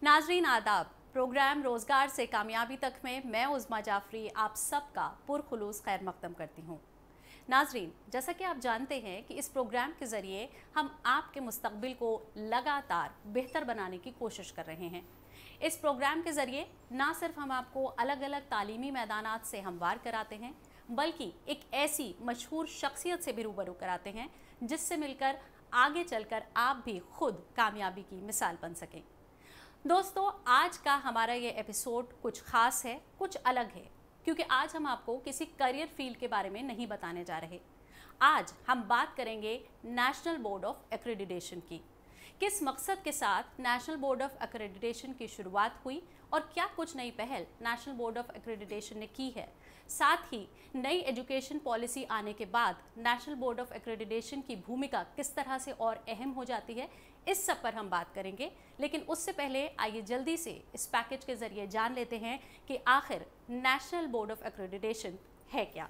नाजरीन आदाब, प्रोग्राम रोज़गार से कामयाबी तक में मैं उज़्मा जाफरी आप सबका पुरखुलूस खैर मकदम करती हूँ। नाजरीन, जैसा कि आप जानते हैं कि इस प्रोग्राम के ज़रिए हम आपके मुस्तकबिल को लगातार बेहतर बनाने की कोशिश कर रहे हैं। इस प्रोग्राम के ज़रिए ना सिर्फ हम आपको अलग अलग तालीमी मैदानात से हमवार कराते हैं, बल्कि एक ऐसी मशहूर शख्सियत से भी रूबरू कराते हैं जिससे मिलकर आगे चलकर आप भी खुद कामयाबी की मिसाल बन सकें। दोस्तों, आज का हमारा ये एपिसोड कुछ ख़ास है, कुछ अलग है, क्योंकि आज हम आपको किसी करियर फील्ड के बारे में नहीं बताने जा रहे। आज हम बात करेंगे नेशनल बोर्ड ऑफ एक्रेडिटेशन की। किस मकसद के साथ नेशनल बोर्ड ऑफ एक्रेडिटेशन की शुरुआत हुई और क्या कुछ नई पहल नेशनल बोर्ड ऑफ एक्रेडिटेशन ने की है। साथ ही नई एजुकेशन पॉलिसी आने के बाद नेशनल बोर्ड ऑफ एक्रेडिटेशन की भूमिका किस तरह से और अहम हो जाती है, इस सब पर हम बात करेंगे। लेकिन उससे पहले आइए जल्दी से इस पैकेज के ज़रिए जान लेते हैं कि आखिर नेशनल बोर्ड ऑफ एक्रेडिटेशन है क्या।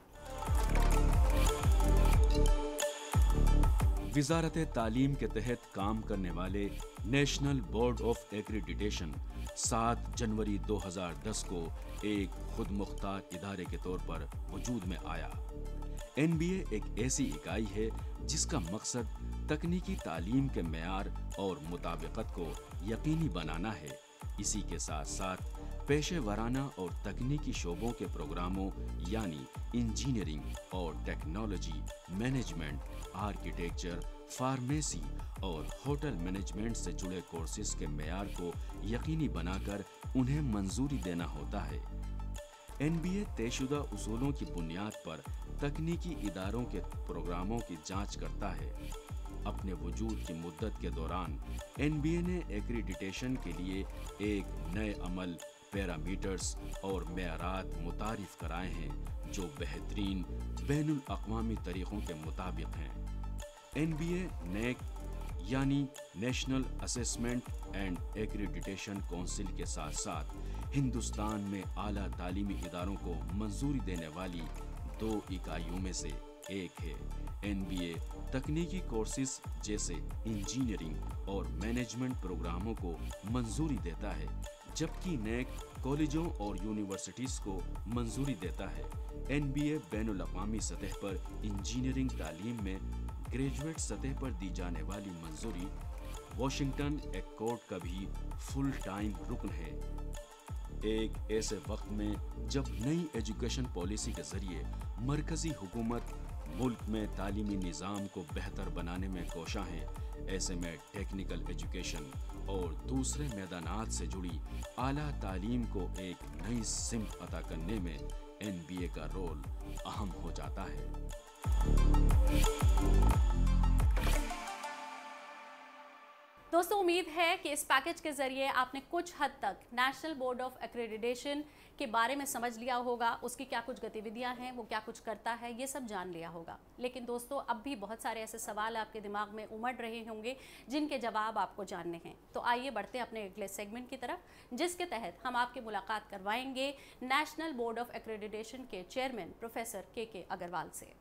वजारत तालीम के तहत काम करने वाले नेशनल बोर्ड ऑफ एक्रेडिटेशन 7 जनवरी 2010 को एक खुद मुख्तार इदारे के तौर पर वजूद में आया। NBA एक ऐसी इकाई है जिसका मकसद तकनीकी तालीम के मेयार और मुताबिकत को यकीनी बनाना है। इसी के साथ साथ पेशे वराना और तकनीकी शोबों के प्रोग्रामों यानी इंजीनियरिंग और टेक्नोलॉजी, मैनेजमेंट, आर्किटेक्चर, फार्मेसी और होटल मैनेजमेंट से जुड़े कोर्सेज के मेयार को यकीनी बनाकर उन्हें मंजूरी देना होता है। NBA तयशुदा उसूलों की बुनियाद पर तकनीकी इदारों के प्रोग्रामों की जांच करता है। अपने वजूद की मुद्दत के दौरान NBA ने एक्रेडिटेशन के लिए एक नए अमल, पैरामीटर्स और मेयारात मुतारिफ कराए हैं जो बेहतरीन बैनुल अक़वामी तरीक़ों के मुताबिक हैं। NBA NAAC यानी national assessment and accreditation council के साथ साथ हिंदुस्तान में आला तालीमी इदारों को मंजूरी देने वाली 2 इकाइयों में से एक है। NBA तकनीकी कोर्सेज जैसे इंजीनियरिंग और मैनेजमेंट प्रोग्रामों को मंजूरी देता है, जबकि NAAC कॉलेजों और यूनिवर्सिटीज़ को मंजूरी देता है। NBA बैनुल अक़वामी सतह पर इंजीनियरिंग तालीम में ग्रेजुएट सतह पर दी जाने वाली मंजूरी वाशिंगटन एकॉर्ड का भी फुल टाइम रुकन है। एक ऐसे वक्त में जब नई एजुकेशन पॉलिसी के जरिए मरकजी हुकूमत मुल्क में तालीमी निज़ाम को बेहतर बनाने में कोशा है, ऐसे में टेक्निकल एजुकेशन और दूसरे मैदानात से जुड़ी आला तालीम को एक नई सिमत अता करने में NBA का रोल अहम हो जाता है। दोस्तों, उम्मीद है कि इस पैकेज के ज़रिए आपने कुछ हद तक नेशनल बोर्ड ऑफ एक्रेडिटेशन के बारे में समझ लिया होगा, उसकी क्या कुछ गतिविधियां हैं, वो क्या कुछ करता है, ये सब जान लिया होगा। लेकिन दोस्तों, अब भी बहुत सारे ऐसे सवाल आपके दिमाग में उमड़ रहे होंगे जिनके जवाब आपको जानने हैं। तो आइए बढ़ते हैं अपने अगले सेगमेंट की तरफ, जिसके तहत हम आपकी मुलाकात करवाएंगे नेशनल बोर्ड ऑफ एक्रेडिटेशन के चेयरमैन प्रोफेसर के अग्रवाल से।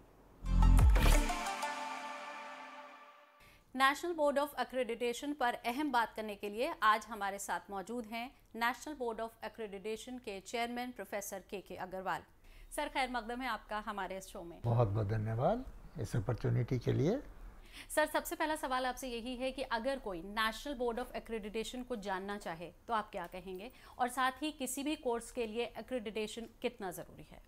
नेशनल बोर्ड ऑफ एक्रेडिटेशन पर अहम बात करने के लिए आज हमारे साथ मौजूद हैं नेशनल बोर्ड ऑफ एक्रेडिटेशन के चेयरमैन प्रोफेसर के अग्रवाल। सर, खैर मकदम है आपका हमारे इस शो में। बहुत बहुत धन्यवाद इस अपॉर्चुनिटी के लिए। सर, सबसे पहला सवाल आपसे यही है कि अगर कोई नेशनल बोर्ड ऑफ एक्रेडिटेशन को जानना चाहे तो आप क्या कहेंगे, और साथ ही किसी भी कोर्स के लिए एक्रेडिटेशन कितना ज़रूरी है?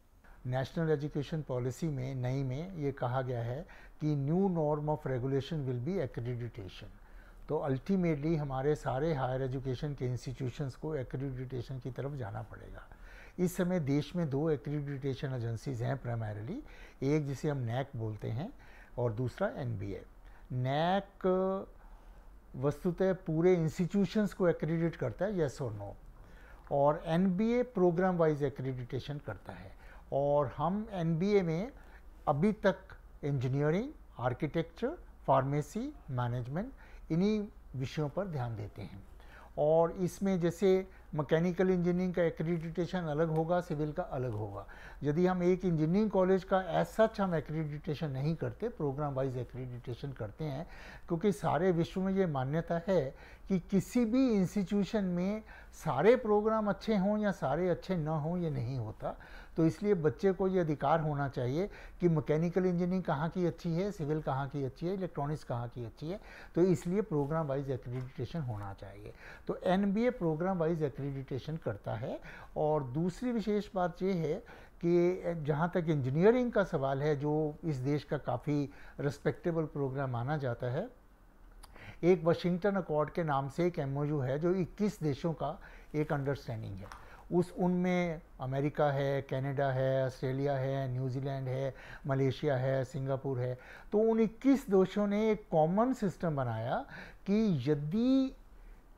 नेशनल एजुकेशन पॉलिसी में नई में ये कहा गया है कि new norm of regulation will be accreditation. तो अल्टीमेटली हमारे सारे हायर एजुकेशन के इंस्टीट्यूशंस को एक्रेडिटेशन की तरफ जाना पड़ेगा। इस समय देश में 2 एक्रेडिटेशन एजेंसीज हैं प्राइमरीली, एक जिसे हम NAAC बोलते हैं और दूसरा NBA। NAAC वस्तुतः पूरे इंस्टीट्यूशंस को एक्रेडिट करता है, यस और नो, और NBA प्रोग्राम वाइज एक्रेडिटेशन करता है। और हम NBA में अभी तक इंजीनियरिंग, आर्किटेक्चर, फार्मेसी, मैनेजमेंट इन्हीं विषयों पर ध्यान देते हैं। और इसमें जैसे मैकेनिकल इंजीनियरिंग का एक्रीडिटेशन अलग होगा, सिविल का अलग होगा। यदि हम एक इंजीनियरिंग कॉलेज का एज सच हम एक्रीडिटेशन नहीं करते, प्रोग्राम वाइज एक्रीडिटेशन करते हैं, क्योंकि सारे विश्व में ये मान्यता है कि किसी भी इंस्टीट्यूशन में सारे प्रोग्राम अच्छे हों या सारे अच्छे ना हों, ये नहीं होता। तो इसलिए बच्चे को ये अधिकार होना चाहिए कि मैकेनिकल इंजीनियरिंग कहाँ की अच्छी है, सिविल कहाँ की अच्छी है, इलेक्ट्रॉनिक्स कहाँ की अच्छी है। तो इसलिए प्रोग्राम वाइज एक्रीडिटेशन होना चाहिए। तो एनबीए प्रोग्राम वाइज एक्रीडिटेशन करता है। और दूसरी विशेष बात ये है कि जहाँ तक इंजीनियरिंग का सवाल है, जो इस देश का काफ़ी रिस्पेक्टेबल प्रोग्राम माना जाता है, एक वाशिंगटन अकॉर्ड के नाम से एक एमओयू है जो 21 देशों का एक अंडरस्टैंडिंग है। उनमें अमेरिका है, कनाडा है, ऑस्ट्रेलिया है, न्यूजीलैंड है, मलेशिया है, सिंगापुर है। तो उन 21 देशों ने एक कॉमन सिस्टम बनाया कि यदि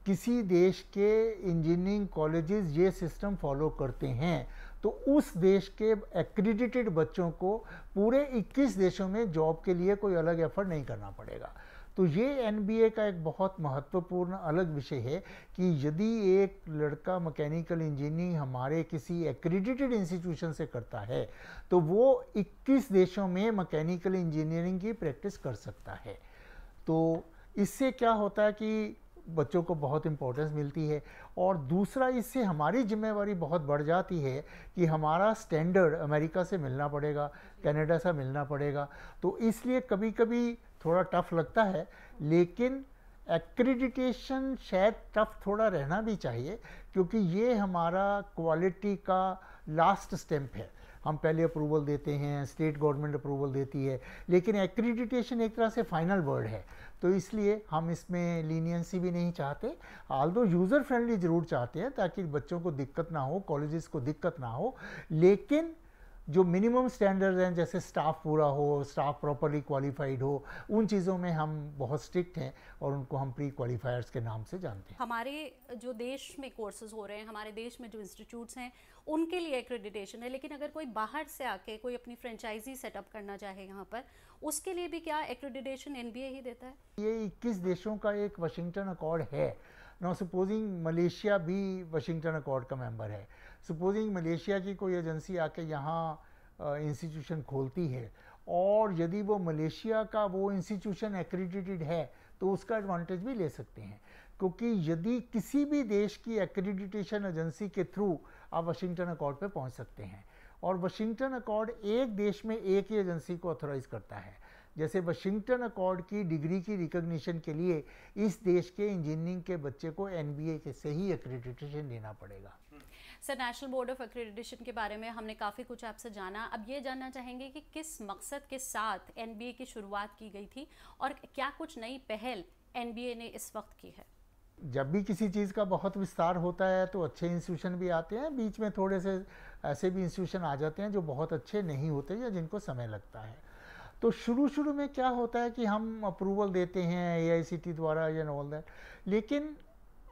किसी देश के इंजीनियरिंग कॉलेजेस ये सिस्टम फॉलो करते हैं तो उस देश के एक्रीडिटेड बच्चों को पूरे 21 देशों में जॉब के लिए कोई अलग एफर्ट नहीं करना पड़ेगा। तो ये एनबीए का एक बहुत महत्वपूर्ण अलग विषय है कि यदि एक लड़का मैकेनिकल इंजीनियरिंग हमारे किसी एक्रीडिटेड इंस्टीट्यूशन से करता है तो वो 21 देशों में मैकेनिकल इंजीनियरिंग की प्रैक्टिस कर सकता है। तो इससे क्या होता है कि बच्चों को बहुत इम्पोर्टेंस मिलती है। और दूसरा, इससे हमारी जिम्मेवारी बहुत बढ़ जाती है कि हमारा स्टैंडर्ड अमेरिका से मिलना पड़ेगा, कनाडा से मिलना पड़ेगा। तो इसलिए कभी कभी थोड़ा टफ लगता है, लेकिन एक्रीडिटेशन शायद टफ थोड़ा रहना भी चाहिए, क्योंकि ये हमारा क्वालिटी का लास्ट स्टेप है। हम पहले अप्रूवल देते हैं, स्टेट गवर्नमेंट अप्रूवल देती है, लेकिन एक्रीडिटेशन एक तरह से फाइनल वर्ड है। तो इसलिए हम इसमें लीनियंसी भी नहीं चाहते, आल्दो यूज़र फ्रेंडली ज़रूर चाहते हैं ताकि बच्चों को दिक्कत ना हो, कॉलेजेस को दिक्कत ना हो। लेकिन जो मिनिमम स्टैंडर्ड्स हैं, जैसे स्टाफ पूरा हो, स्टाफ प्रॉपरली क्वालिफाइड हो, उन चीज़ों में हम बहुत स्ट्रिक्ट हैं और उनको हम प्री क्वालिफायर्स के नाम से जानते हैं। हमारे जो देश में कोर्सेज हो रहे हैं, हमारे देश में जो इंस्टीट्यूट्स हैं, उनके लिए एक्रेडिटेशन है, लेकिन अगर कोई बाहर से आके कोई अपनी फ्रेंचाइजी सेटअप करना चाहे यहाँ पर, उसके लिए भी क्या एक्रेडिटेशन एनबीए ही देता है? ये 21 देशों का एक वाशिंगटन अकॉर्ड है। नाउ सपोजिंग मलेशिया भी वाशिंगटन अकॉर्ड का मेंबर है। सपोजिंग मलेशिया की कोई एजेंसी आके यहाँ इंस्टीट्यूशन खोलती है और यदि वो मलेशिया का वो इंस्टीट्यूशन एक्रीडिटेड है तो उसका एडवांटेज भी ले सकते हैं, क्योंकि यदि किसी भी देश की एक्रीडिटेशन एजेंसी के थ्रू आप वाशिंगटन अकॉर्ड पे पहुंच सकते हैं। और वाशिंगटन अकॉर्ड एक देश में एक ही एजेंसी को ऑथोराइज करता है। जैसे वाशिंगटन अकॉर्ड की डिग्री की रिकॉग्निशन के लिए इस देश के इंजीनियरिंग के बच्चे को एनबीए के से ही एक्रेडिटेशन लेना पड़ेगा। Sir, national board of accreditation के बारे में हमने काफ़ी कुछ आपसे जाना। अब ये जानना चाहेंगे कि किस मकसद के साथ एनबीए की शुरुआत की गई थी और क्या कुछ नई पहल एनबीए ने इस वक्त की है? जब भी किसी चीज़ का बहुत विस्तार होता है तो अच्छे इंस्टीट्यूशन भी आते हैं, बीच में थोड़े से ऐसे भी इंस्टीट्यूशन आ जाते हैं जो बहुत अच्छे नहीं होते या जिनको समय लगता है। तो शुरू में क्या होता है कि हम अप्रूवल देते हैं एआईसीटी द्वारा या ऑल दैट, लेकिन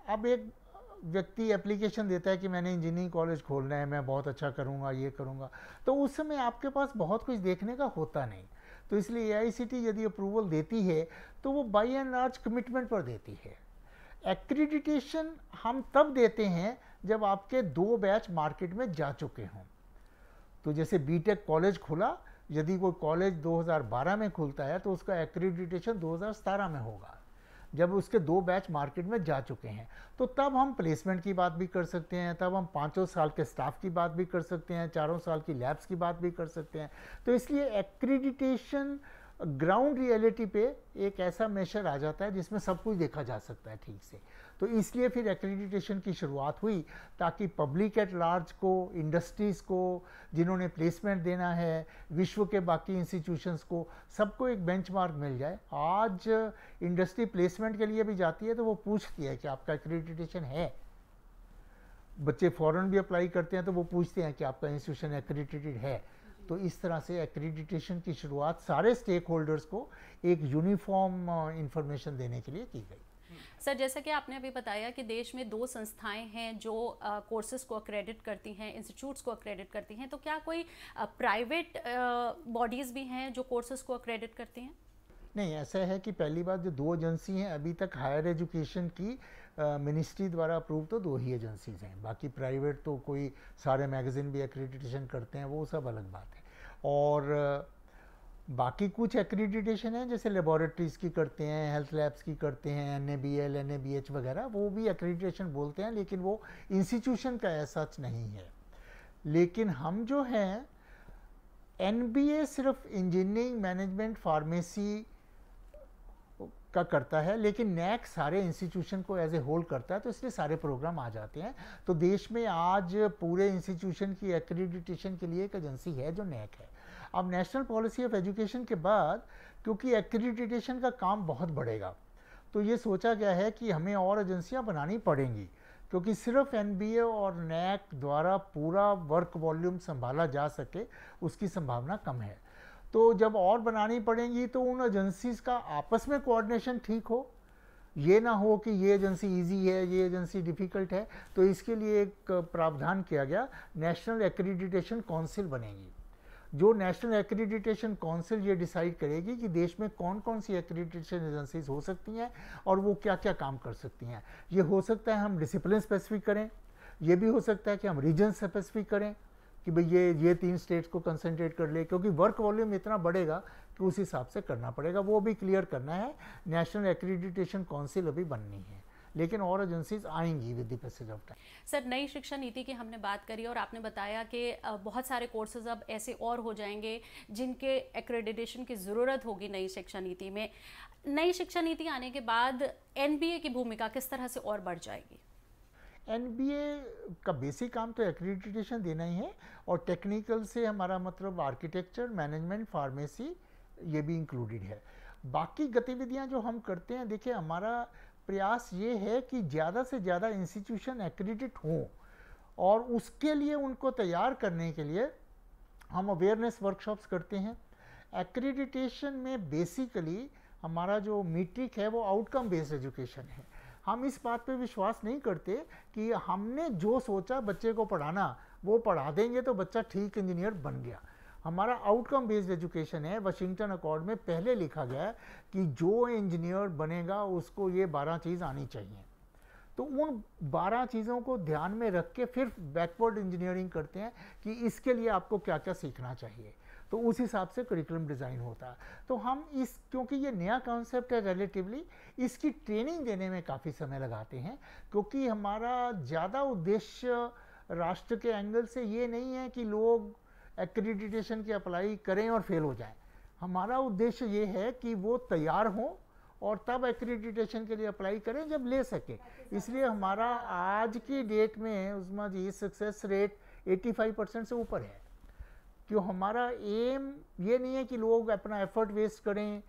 अब एक व्यक्ति एप्लीकेशन देता है कि मैंने इंजीनियरिंग कॉलेज खोलना है, मैं बहुत अच्छा करूँगा, ये करूँगा, तो उस समय आपके पास बहुत कुछ देखने का होता नहीं। तो इसलिए एआईसीटी यदि अप्रूवल देती है तो वो बाई एंड लार्ज कमिटमेंट पर देती है। एक्रीडिटेशन हम तब देते हैं जब आपके 2 बैच मार्केट में जा चुके हों। तो जैसे बीटेक कॉलेज खुला, यदि कोई कॉलेज 2012 में खुलता है तो उसका एक्रीडिटेशन 2017 में होगा, जब उसके 2 बैच मार्केट में जा चुके हैं। तो तब हम प्लेसमेंट की बात भी कर सकते हैं, तब हम 5 साल के स्टाफ की बात भी कर सकते हैं, 4 साल की लैब्स की बात भी कर सकते हैं। तो इसलिए एक्रीडिटेशन ग्राउंड रियलिटी पे एक ऐसा मेजर आ जाता है जिसमें सब कुछ देखा जा सकता है ठीक से। तो इसलिए फिर एक्रीडिटेशन की शुरुआत हुई ताकि पब्लिक एट लार्ज को, इंडस्ट्रीज़ को, जिन्होंने प्लेसमेंट देना है, विश्व के बाकी इंस्टीट्यूशंस को, सबको एक बेंचमार्क मिल जाए। आज इंडस्ट्री प्लेसमेंट के लिए भी जाती है तो वो पूछती है कि आपका एक्रीडिटेशन है। बच्चे फॉरेन भी अप्लाई करते हैं तो वो पूछते हैं कि आपका इंस्टीट्यूशन एक्रीडिटेड है। तो इस तरह से एक्रीडिटेशन की शुरुआत सारे स्टेक होल्डर्स को एक यूनिफॉर्म इंफॉर्मेशन देने के लिए की गई। सर, जैसा कि आपने अभी बताया कि देश में 2 संस्थाएं हैं जो कोर्सेज को अक्रेडिट करती हैं, इंस्टीट्यूट्स को अक्रेडिट करती हैं, तो क्या कोई प्राइवेट बॉडीज़ भी हैं जो कोर्सेज को अक्रेडिट करती हैं? नहीं, ऐसा है कि पहली बात जो 2 एजेंसी हैं अभी तक हायर एजुकेशन की मिनिस्ट्री द्वारा अप्रूव तो 2 ही एजेंसीज हैं, बाकी प्राइवेट तो कोई सारे मैगज़ीन भी एक्रीडिटेशन करते हैं, वो सब अलग बात है। और बाकी कुछ एक्रीडिटेशन है जैसे लेबोरेटरीज़ की करते हैं, हेल्थ लैब्स की करते हैं, NABL NABH वगैरह, वो भी एक्रीडिटेशन बोलते हैं, लेकिन वो इंस्टीट्यूशन का ऐसा नहीं है। लेकिन हम जो हैं NBA सिर्फ इंजीनियरिंग मैनेजमेंट फार्मेसी का करता है, लेकिन NAC सारे इंस्टीट्यूशन को एज ए होल करता है, तो इसलिए सारे प्रोग्राम आ जाते हैं। तो देश में आज पूरे इंस्टीट्यूशन की एक्रीडिटेशन के लिए एक एजेंसी है जो NAC है। अब नेशनल पॉलिसी ऑफ एजुकेशन के बाद क्योंकि एक्रीडिटेशन का काम बहुत बढ़ेगा, तो ये सोचा गया है कि हमें और एजेंसियां बनानी पड़ेंगी, क्योंकि सिर्फ NBA और NAC द्वारा पूरा वर्क वॉल्यूम संभाला जा सके उसकी संभावना कम है। तो जब और बनानी पड़ेंगी तो उन एजेंसीज का आपस में कोऑर्डिनेशन ठीक हो, ये ना हो कि ये एजेंसी इजी है, ये एजेंसी डिफ़िकल्ट है। तो इसके लिए एक प्रावधान किया गया, नेशनल एक्रीडिटेशन काउंसिल बनेगी। जो नेशनल एक्रीडिटेशन काउंसिल ये डिसाइड करेगी कि देश में कौन कौन सी एक्रीडिटेशन एजेंसीज हो सकती हैं और वो क्या क्या काम कर सकती हैं। ये हो सकता है हम डिसिप्लिन स्पेसिफिक करें, ये भी हो सकता है कि हम रीजन स्पेसिफिक करें कि भाई ये 3 स्टेट्स को कंसंट्रेट कर ले, क्योंकि वर्क वॉल्यूम इतना बढ़ेगा कि उस हिसाब से करना पड़ेगा। वो भी क्लियर करना है। नेशनल एक्रीडिटेशन काउंसिल अभी बननी है, लेकिन और एजेंसीज आएंगी with the passage of time. Sir, नई शिक्षा नीति की हमने बात करी और आपने बताया कि बहुत सारे कोर्सेज अब ऐसे और हो जाएंगे जिनके एक्रेडिटेशन की ज़रूरत होगी नई शिक्षा नीति में। नई शिक्षा नीति आने के बाद NBA की भूमिका किस तरह से और बढ़ जाएगी? NBA का बेसिक काम तो एक्रीडिटेशन देना ही है, और टेक्निकल से हमारा मतलब आर्किटेक्चर, मैनेजमेंट, फार्मेसी ये भी इंक्लूडेड है। बाकी गतिविधियां जो हम करते हैं, देखिए हमारा प्रयास ये है कि ज़्यादा से ज़्यादा इंस्टीट्यूशन एक्रीडिट हों, और उसके लिए उनको तैयार करने के लिए हम अवेयरनेस वर्कशॉप्स करते हैं। एक्रीडिटेशन में बेसिकली हमारा जो मीट्रिक है वो आउटकम बेस्ड एजुकेशन है। हम इस बात पे विश्वास नहीं करते कि हमने जो सोचा बच्चे को पढ़ाना वो पढ़ा देंगे तो बच्चा ठीक इंजीनियर बन गया। हमारा आउटकम बेस्ड एजुकेशन है। वाशिंगटन अकॉर्ड में पहले लिखा गया है कि जो इंजीनियर बनेगा उसको ये 12 चीज़ आनी चाहिए। तो उन 12 चीज़ों को ध्यान में रख के फिर बैकवर्ड इंजीनियरिंग करते हैं कि इसके लिए आपको क्या क्या सीखना चाहिए, तो उस हिसाब से करिकुलम डिज़ाइन होता है। तो हम क्योंकि ये नया कॉन्सेप्ट है रिलेटिवली, इसकी ट्रेनिंग देने में काफ़ी समय लगाते हैं, क्योंकि हमारा ज़्यादा उद्देश्य राष्ट्र के एंगल से ये नहीं है कि लोग एक्रीडिटेशन की अप्लाई करें और फेल हो जाएं। हमारा उद्देश्य ये है कि वो तैयार हों और तब एक्रीडिटेशन के लिए अप्लाई करें जब ले सके। इसलिए हमारा आज की डेट में उस्मा जी सक्सेस रेट 85% से ऊपर है। क्यों, हमारा एम ये नहीं है कि लोग अपना एफर्ट वेस्ट करें।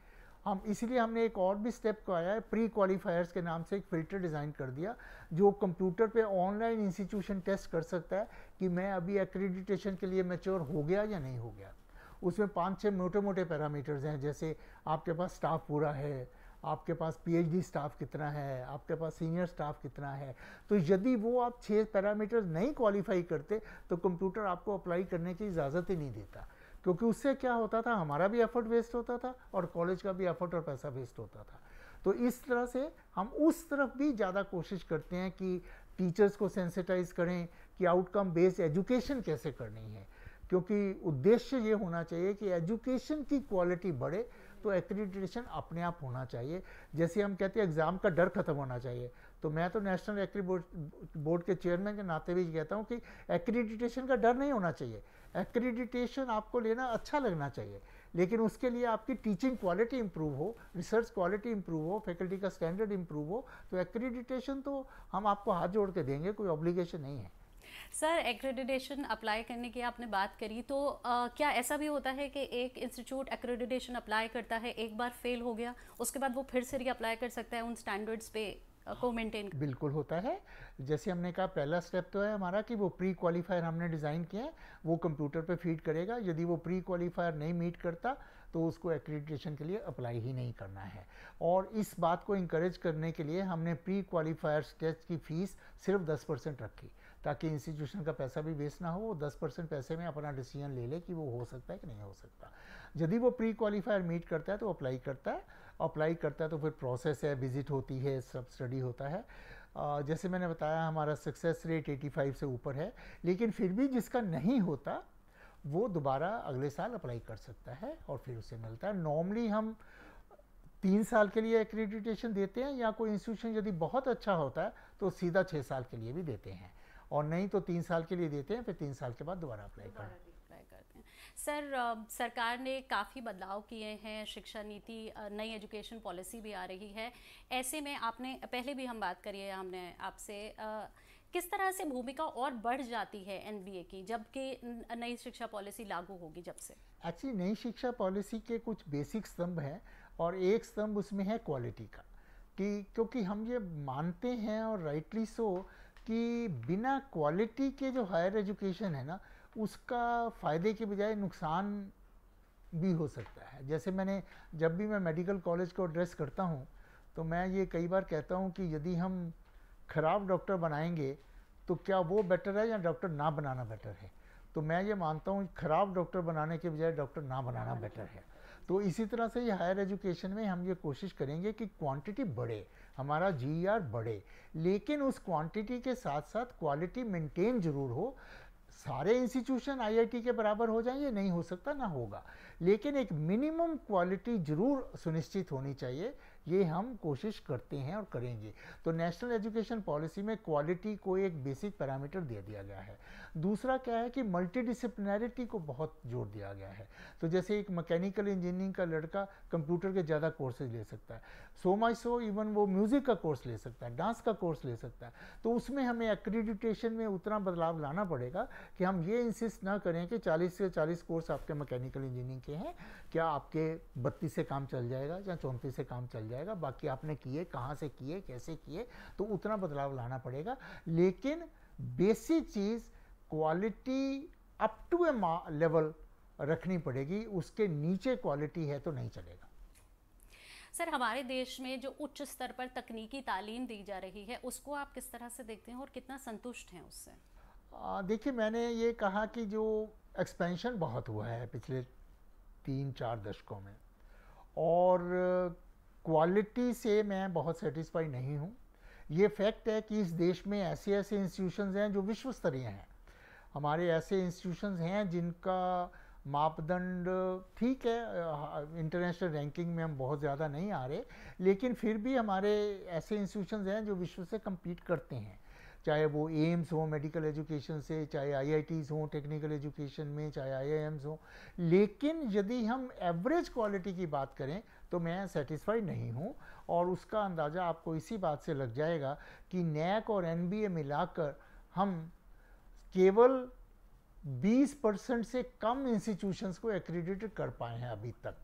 हम इसलिए हमने एक और भी स्टेप को आया है, प्री क्वालिफायर्स के नाम से एक फ़िल्टर डिज़ाइन कर दिया जो कंप्यूटर पे ऑनलाइन इंस्टीट्यूशन टेस्ट कर सकता है कि मैं अभी एक्रीडिटेशन के लिए मैच्योर हो गया या नहीं हो गया। उसमें 5-6 मोटे मोटे पैरामीटर्स हैं, जैसे आपके पास स्टाफ पूरा है, आपके पास PhD स्टाफ कितना है, आपके पास सीनियर स्टाफ कितना है। तो यदि वो आप 6 पैरामीटर्स नहीं क्वालिफाई करते तो कंप्यूटर आपको अप्लाई करने की इजाज़त ही नहीं देता, क्योंकि उससे क्या होता था, हमारा भी एफर्ट वेस्ट होता था और कॉलेज का भी एफर्ट और पैसा वेस्ट होता था। तो इस तरह से हम उस तरफ भी ज़्यादा कोशिश करते हैं कि टीचर्स को सेंसिटाइज करें कि आउटकम बेस्ड एजुकेशन कैसे करनी है, क्योंकि उद्देश्य ये होना चाहिए कि एजुकेशन की क्वालिटी बढ़े तो एक्रीडिटेशन अपने आप होना चाहिए। जैसे हम कहते हैं एग्ज़ाम का डर खत्म होना चाहिए, तो मैं तो नेशनल एक्री बोर्ड के चेयरमैन के नाते भी कहता हूँ कि एक्रीडिटेशन का डर नहीं होना चाहिए। एक्रीडिटेशन आपको लेना अच्छा लगना चाहिए, लेकिन उसके लिए आपकी टीचिंग क्वालिटी इंप्रूव हो, रिसर्च क्वालिटी इंप्रूव हो, फैकल्टी का स्टैंडर्ड इंप्रूव हो, तो एक्रीडिटेशन तो हम आपको हाथ जोड़ के देंगे, कोई ऑब्लिगेशन नहीं है। सर, एक्रेडिटेशन अप्लाई करने की आपने बात करी, तो क्या ऐसा भी होता है कि एक इंस्टीट्यूट एक्रेडिटेशन अप्लाई करता है, एक बार फेल हो गया, उसके बाद वो फिर से री अप्लाई कर सकता है उन स्टैंडर्ड्स पे को मेंटेन? बिल्कुल होता है। जैसे हमने कहा पहला स्टेप तो है हमारा कि वो प्री क्वालिफायर हमने डिज़ाइन किया है, वो कंप्यूटर पे फीड करेगा। यदि वो प्री क्वालिफायर नहीं मीट करता तो उसको एक्रीडिटेशन के लिए अप्लाई ही नहीं करना है। और इस बात को इंकरेज करने के लिए हमने प्री क्वालिफायर्स टेस्ट की फ़ीस सिर्फ 10% रखी, ताकि इंस्टीट्यूशन का पैसा भी वेस्ट ना हो। वो 10% पैसे में अपना डिसीजन ले ले कि वो हो सकता है कि नहीं हो सकता। यदि वो प्री क्वालिफायर मीट करता है तो अप्लाई करता है, अप्लाई करता है तो फिर प्रोसेस है, विजिट होती है, सब स्टडी होता है। जैसे मैंने बताया हमारा सक्सेस रेट 85 से ऊपर है, लेकिन फिर भी जिसका नहीं होता वो दोबारा अगले साल अप्लाई कर सकता है और फिर उसे मिलता है। नॉर्मली हम 3 साल के लिए एक्रेडिटेशन देते हैं, या कोई इंस्टीट्यूशन यदि बहुत अच्छा होता है तो सीधा 6 साल के लिए भी देते हैं, और नहीं तो 3 साल के लिए देते हैं, फिर 3 साल के बाद दोबारा अप्लाई करते हैं। सर, सरकार ने काफ़ी बदलाव किए हैं, शिक्षा नीति, नई एजुकेशन पॉलिसी भी आ रही है। ऐसे में आपने पहले भी हम बात करी है हमने आपसे, किस तरह से भूमिका और बढ़ जाती है एनबीए की जबकि नई शिक्षा पॉलिसी लागू होगी जब से? एक्चुअली नई शिक्षा पॉलिसी के कुछ बेसिक स्तंभ हैं, और एक स्तंभ उसमें है क्वालिटी का, कि क्योंकि हम ये मानते हैं और राइटली सो कि बिना क्वालिटी के जो हायर एजुकेशन है ना, उसका फ़ायदे के बजाय नुकसान भी हो सकता है। जैसे जब भी मैं मेडिकल कॉलेज को एड्रेस करता हूँ तो मैं ये कई बार कहता हूँ कि यदि हम ख़राब डॉक्टर बनाएंगे तो क्या वो बेटर है या डॉक्टर ना बनाना बेटर है? तो मैं ये मानता हूँ ख़राब डॉक्टर बनाने के बजाय डॉक्टर ना बनाना बेटर है। तो इसी तरह से ये हायर एजुकेशन में हम ये कोशिश करेंगे कि क्वांटिटी बढ़े, हमारा जीईआर बढ़े, लेकिन उस क्वांटिटी के साथ साथ क्वालिटी मेंटेन जरूर हो। सारे इंस्टीट्यूशन आईआईटी के बराबर हो जाएं ये नहीं हो सकता, ना होगा, लेकिन एक मिनिमम क्वालिटी जरूर सुनिश्चित होनी चाहिए, ये हम कोशिश करते हैं और करेंगे। तो नेशनल एजुकेशन पॉलिसी में क्वालिटी को एक बेसिक पैरामीटर दे दिया गया है। दूसरा क्या है कि मल्टीडिसिप्लिनरिटी को बहुत जोर दिया गया है। तो जैसे एक मैकेनिकल इंजीनियरिंग का लड़का कंप्यूटर के ज़्यादा कोर्सेज ले सकता है, सो मच सो इवन वो म्यूज़िक का कोर्स ले सकता है, डांस का कोर्स ले सकता है। तो उसमें हमें एक्रेडिटेशन में उतना बदलाव लाना पड़ेगा कि हम ये इंसिस्ट ना करें कि 40 से 40 कोर्स आपके मैकेनिकल इंजीनियरिंग के हैं, क्या आपके 32 से काम चल जाएगा या 34 से काम चल जाएगा, बाकी आपने किए, कहाँ से किए, कैसे किए, तो उतना बदलाव लाना पड़ेगा। लेकिन बेसिक चीज़ quality up to a level रखनी पड़ेगी, उसके नीचे क्वालिटी है तो नहीं चलेगा। सर, हमारे देश में जो उच्च स्तर पर तकनीकी तालीम दी जा रही है उसको आप किस तरह से देखते हैं और कितना संतुष्ट हैं उससे? देखिए, मैंने ये कहा कि जो एक्सपेंशन बहुत हुआ है पिछले 3-4 दशकों में, और क्वालिटी से मैं बहुत सेटिस्फाई नहीं हूँ। ये फैक्ट है कि इस देश में ऐसे ऐसे इंस्टीट्यूशंस हैं जो विश्व स्तरीय हैं। हमारे ऐसे इंस्टीट्यूशंस हैं जिनका मापदंड ठीक है, इंटरनेशनल रैंकिंग में हम बहुत ज़्यादा नहीं आ रहे, लेकिन फिर भी हमारे ऐसे इंस्टीट्यूशंस हैं जो विश्व से compete करते हैं, चाहे वो एम्स हो मेडिकल एजुकेशन से, चाहे आईआईटीज़ हों टेक्निकल एजुकेशन में, चाहे आईआईएम्स हों। लेकिन यदि हम एवरेज क्वालिटी की बात करें तो मैं सेटिस्फाइड नहीं हूँ, और उसका अंदाज़ा आपको इसी बात से लग जाएगा कि नैक और एनबीए मिलाकर हम केवल 20% से कम इंस्टीट्यूशंस को एक्रेडिटेड कर पाए हैं अभी तक।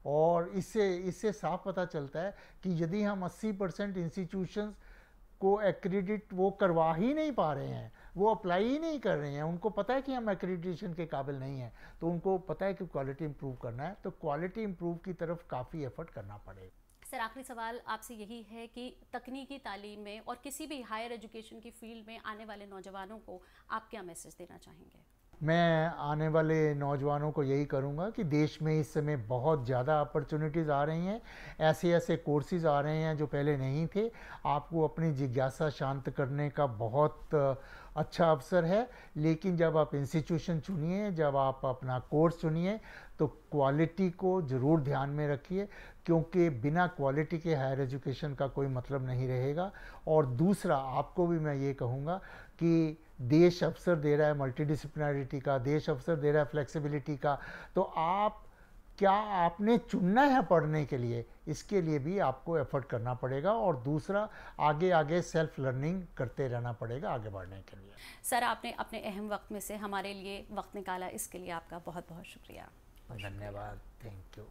और इससे साफ पता चलता है कि यदि हम 80% इंस्टीट्यूशंस को एक्रेडिट वो करवा ही नहीं पा रहे हैं, वो अप्लाई ही नहीं कर रहे हैं, उनको पता है कि हम एक्रेडिटेशन के काबिल नहीं हैं, तो उनको पता है कि क्वालिटी इंप्रूव करना है, तो क्वालिटी इंप्रूव की तरफ काफ़ी एफर्ट करना पड़ेगा। सर, आखिरी सवाल आपसे यही है कि तकनीकी तालीम में और किसी भी हायर एजुकेशन की फील्ड में आने वाले नौजवानों को आप क्या मैसेज देना चाहेंगे? मैं आने वाले नौजवानों को यही करूंगा कि देश में इस समय बहुत ज़्यादा अपॉर्चुनिटीज़ आ रही हैं, ऐसे ऐसे कोर्सेज आ रहे हैं जो पहले नहीं थे। आपको अपनी जिज्ञासा शांत करने का बहुत अच्छा अवसर है, लेकिन जब आप इंस्टीट्यूशन चुनिए, जब आप अपना कोर्स चुनिए, तो क्वालिटी को ज़रूर ध्यान में रखिए, क्योंकि बिना क्वालिटी के हायर एजुकेशन का कोई मतलब नहीं रहेगा। और दूसरा, आपको भी मैं ये कहूँगा कि देश अवसर दे रहा है मल्टीडिसिप्लिनरिटी का, देश अवसर दे रहा है फ्लेक्सिबिलिटी का, तो आपने चुनना है पढ़ने के लिए, इसके लिए भी आपको एफर्ट करना पड़ेगा। और दूसरा, आगे सेल्फ लर्निंग करते रहना पड़ेगा आगे बढ़ने के लिए। सर, आपने अपने अहम वक्त में से हमारे लिए वक्त निकाला, इसके लिए आपका बहुत बहुत शुक्रिया। धन्यवाद, थैंक यू।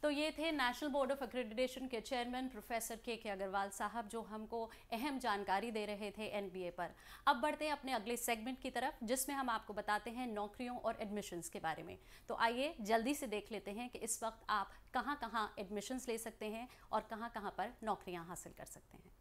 तो ये थे नेशनल बोर्ड ऑफ एक्रेडिटेशन के चेयरमैन प्रोफेसर के अग्रवाल साहब, जो हमको अहम जानकारी दे रहे थे एनबीए पर। अब बढ़ते हैं अपने अगले सेगमेंट की तरफ, जिसमें हम आपको बताते हैं नौकरियों और एडमिशन्स के बारे में। तो आइए जल्दी से देख लेते हैं कि इस वक्त आप कहाँ कहाँ एडमिशन्स ले सकते हैं और कहाँ कहाँ पर नौकरियाँ हासिल कर सकते हैं।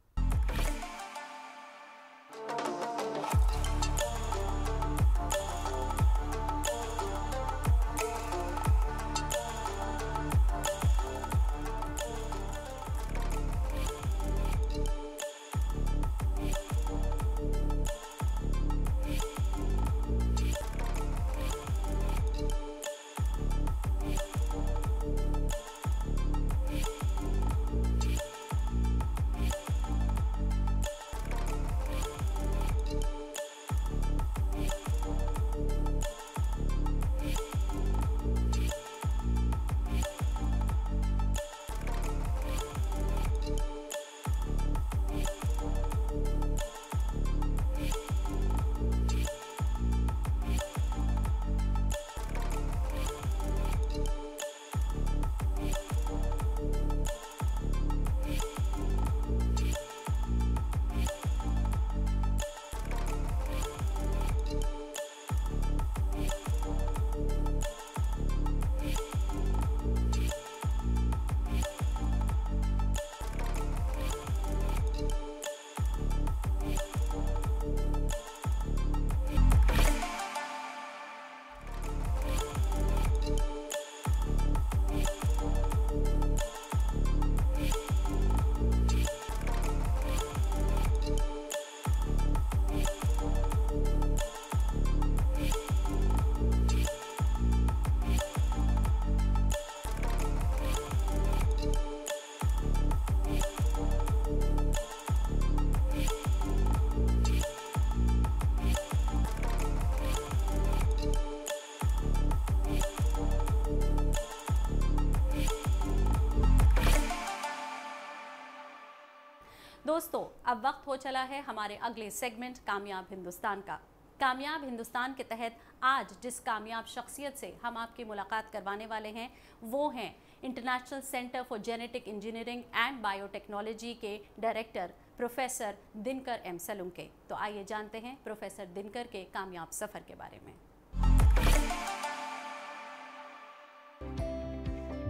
दोस्तों, अब वक्त हो चला है हमारे अगले सेगमेंट कामयाब हिंदुस्तान का। कामयाब हिंदुस्तान के तहत आज जिस कामयाब शख्सियत से हम आपकी मुलाकात करवाने वाले हैं वो हैं international centre for genetic engineering and biotechnology के director professor Dinkar M Salunke. तो आइए जानते हैं प्रोफेसर दिनकर के कामयाब सफ़र के बारे में।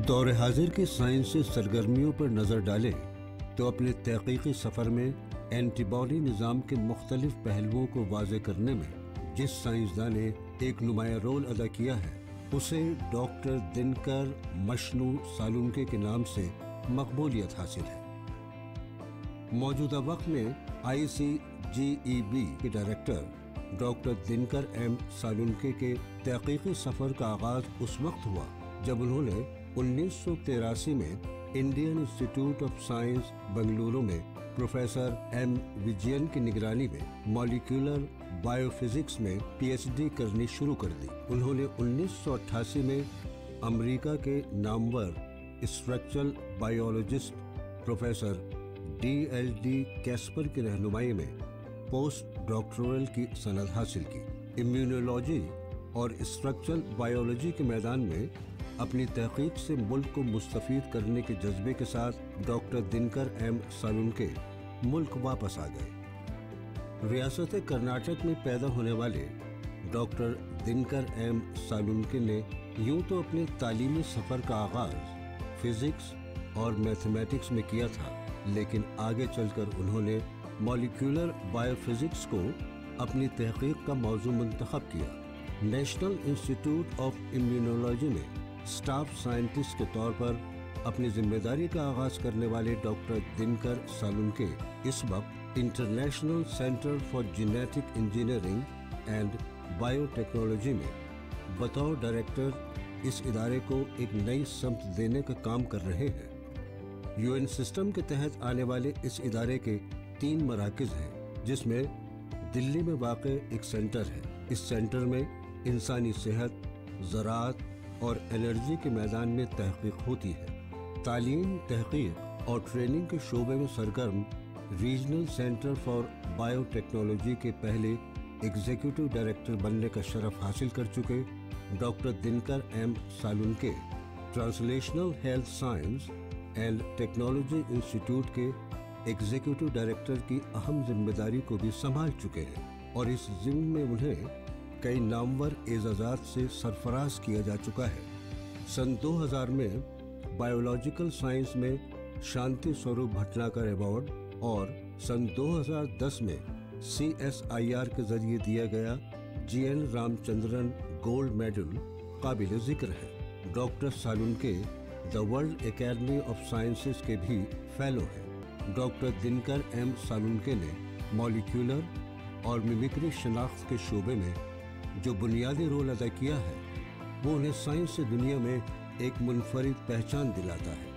दौर हाजिर की साइंसी सरगर्मियों पर नज़र डालें तो अपने तहकीकी सफ़र में एंटीबॉडी निज़ाम के मुख्तलिफ पहलुओं को वाज़े करने में जिस साइंसदान ने एक नुमाया रोल अदा किया है उसे डॉक्टर दिनकर मशनू सालुंके के नाम से मकबूलियत हासिल है। मौजूदा वक्त में ICGEB के director doctor Dinkar M Salunke के तहकीकी सफ़र का आगाज़ उस वक्त हुआ जब उन्होंने 1983 में Indian institute of science Bengaluru में प्रोफेसर एम विजयन की निगरानी में मॉलिक्यूलर बायोफिजिक्स में PhD करनी शुरू कर दी। उन्होंने 1988 में अमेरिका के Namvar structural biologist professor DLD Caspar की रहनुमाई में पोस्ट डॉक्टोरल की सनद हासिल की। इम्यूनोलॉजी और स्ट्रक्चरल बायोलॉजी के मैदान में अपनी तहकीक से मुल्क को मुस्तफीद करने के जज्बे के साथ डॉक्टर दिनकर एम सालुंके मुल्क वापस आ गए। रियासत कर्नाटक में पैदा होने वाले डॉक्टर दिनकर एम सालुंके ने यूं तो अपने तालीमी सफ़र का आगाज़ फिज़िक्स और मैथमेटिक्स में किया था, लेकिन आगे चलकर उन्होंने मॉलिक्यूलर बायोफिजिक्स को अपनी तहकीक का मौजू मुंतखब किया। नेशनल इंस्टीट्यूट ऑफ इम्यूनोलॉजी में स्टाफ साइंटिस्ट के तौर पर अपनी जिम्मेदारी का आगाज़ करने वाले डॉक्टर दिनकर सालुंके इस वक्त international centre for genetic engineering and biotechnology में बतौर डायरेक्टर इस इदारे को एक नई समत देने का काम कर रहे हैं। UN सिस्टम के तहत आने वाले इस इदारे के 3 मराकज़ हैं, जिसमें दिल्ली में वाक़ एक सेंटर है। इस सेंटर में इंसानी सेहत, ज़राअत और एनर्जी के मैदान में तहकीक होती है। तालीम, तहकीक और ट्रेनिंग के शोबे में सरगर्म रीजनल सेंटर फॉर बायोटेक्नोलॉजी के पहले एग्जीक्यूटिव डायरेक्टर बनने का शरफ हासिल कर चुके doctor Dinkar M Salunke translational health science and technology institute के एग्जीक्यूटिव डायरेक्टर की अहम जिम्मेदारी को भी संभाल चुके हैं और इस जिम्मे में उन्हें कई नामवर एजाज़ात से सरफराज किया जा चुका है। सन 2000 में बायोलॉजिकल साइंस में शांति स्वरूप भटनागर अवार्ड और सन 2010 में CSIR के जरिए दिया गया GN रामचंद्रन गोल्ड मेडल काबिल जिक्र है। Doctor Salunke the world academy of sciences के भी फेलो हैं। डॉक्टर दिनकर एम सालुंके ने मॉलिक्यूलर और मिमिक्री शनाख्त के शोबे में जो बुनियादी रोल अदा किया है वो उन्हें साइंस से दुनिया में एक मुनफरिद पहचान दिलाता है।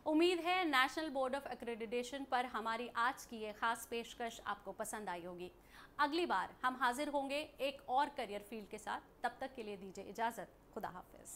उम्मीद है नेशनल बोर्ड ऑफ एक्रेडिटेशन पर हमारी आज की ये खास पेशकश आपको पसंद आई होगी। अगली बार हम हाजिर होंगे एक और करियर फील्ड के साथ। तब तक के लिए दीजिए इजाज़त। खुदा हाफिज़।